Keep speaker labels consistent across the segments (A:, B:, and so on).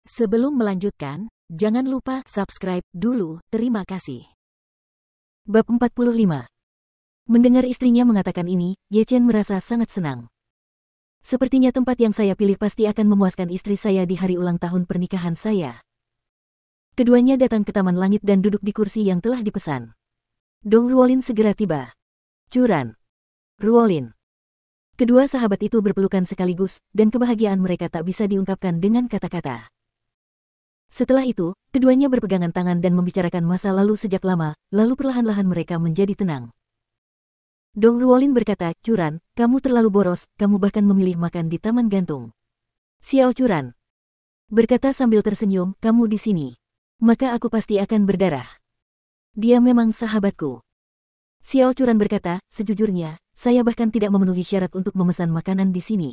A: Sebelum melanjutkan, jangan lupa subscribe dulu, terima kasih.
B: Bab 45. Mendengar istrinya mengatakan ini, Ye Chen merasa sangat senang. Sepertinya tempat yang saya pilih pasti akan memuaskan istri saya di hari ulang tahun pernikahan saya. Keduanya datang ke Taman Langit dan duduk di kursi yang telah dipesan. Dong Ruolin segera tiba. Curan. Ruolin. Kedua sahabat itu berpelukan sekaligus, dan kebahagiaan mereka tak bisa diungkapkan dengan kata-kata. Setelah itu, keduanya berpegangan tangan dan membicarakan masa lalu sejak lama, lalu perlahan-lahan mereka menjadi tenang. Dong Ruolin berkata, Curan, kamu terlalu boros, kamu bahkan memilih makan di taman gantung. Xiao Curan berkata sambil tersenyum, kamu di sini. Maka aku pasti akan berdarah. Dia memang sahabatku. Xiao Curan berkata, sejujurnya, saya bahkan tidak memenuhi syarat untuk memesan makanan di sini.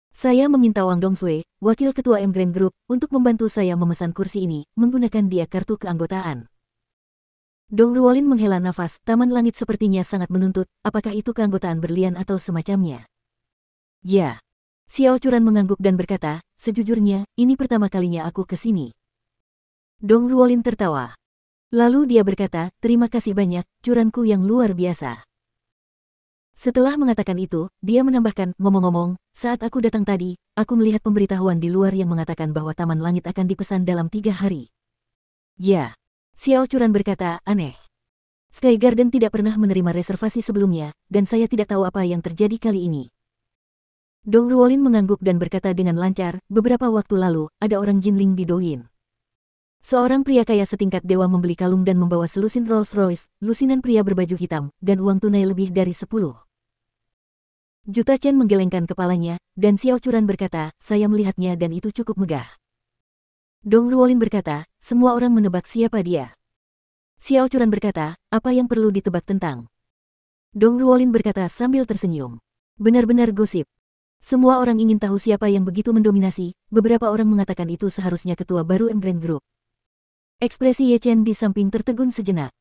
B: Saya meminta Wang Dongsui, wakil ketua M Grand Group, untuk membantu saya memesan kursi ini, menggunakan dia kartu keanggotaan. Dong Ruolin menghela nafas, Taman Langit sepertinya sangat menuntut, apakah itu keanggotaan berlian atau semacamnya. Ya. Xiao Curan mengangguk dan berkata, sejujurnya, ini pertama kalinya aku ke sini. Dong Ruolin tertawa. Lalu dia berkata, terima kasih banyak, curanku yang luar biasa. Setelah mengatakan itu, dia menambahkan, ngomong-ngomong, saat aku datang tadi, aku melihat pemberitahuan di luar yang mengatakan bahwa Taman Langit akan dipesan dalam 3 hari. Ya. Xiao Curan berkata, aneh. Sky Garden tidak pernah menerima reservasi sebelumnya, dan saya tidak tahu apa yang terjadi kali ini. Dong Ruolin mengangguk dan berkata dengan lancar, beberapa waktu lalu, ada orang Jinling di Douyin. Seorang pria kaya setingkat dewa membeli kalung dan membawa selusin Rolls-Royce, lusinan pria berbaju hitam, dan uang tunai lebih dari 10 juta Chen menggelengkan kepalanya, dan Xiao Curan berkata, saya melihatnya dan itu cukup megah. Dong Ruolin berkata, semua orang menebak siapa dia. Xiao Curan berkata, apa yang perlu ditebak tentang? Dong Ruolin berkata sambil tersenyum. Benar-benar gosip. Semua orang ingin tahu siapa yang begitu mendominasi, beberapa orang mengatakan itu seharusnya ketua baru M Grand Group. Ekspresi Ye Chen di samping tertegun sejenak.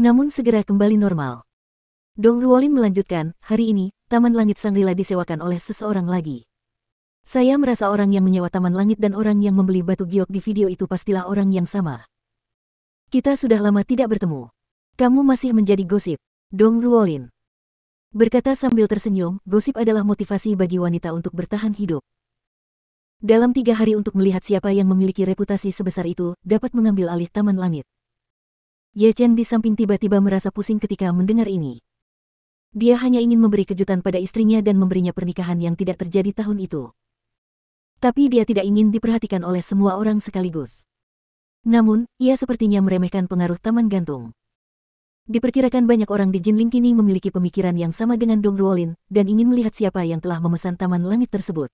B: Namun segera kembali normal. Dong Ruolin melanjutkan, hari ini, Taman Langit Shangri-La disewakan oleh seseorang lagi. Saya merasa orang yang menyewa Taman Langit dan orang yang membeli batu giok di video itu pastilah orang yang sama. Kita sudah lama tidak bertemu. Kamu masih menjadi gosip. Dong Ruolin berkata sambil tersenyum, gosip adalah motivasi bagi wanita untuk bertahan hidup. Dalam 3 hari untuk melihat siapa yang memiliki reputasi sebesar itu, dapat mengambil alih Taman Langit. Ye Chen di samping tiba-tiba merasa pusing ketika mendengar ini. Dia hanya ingin memberi kejutan pada istrinya dan memberinya pernikahan yang tidak terjadi tahun itu. Tapi dia tidak ingin diperhatikan oleh semua orang sekaligus. Namun, ia sepertinya meremehkan pengaruh taman gantung. Diperkirakan banyak orang di Jinling kini memiliki pemikiran yang sama dengan Dong Ruolin, dan ingin melihat siapa yang telah memesan Taman Langit tersebut.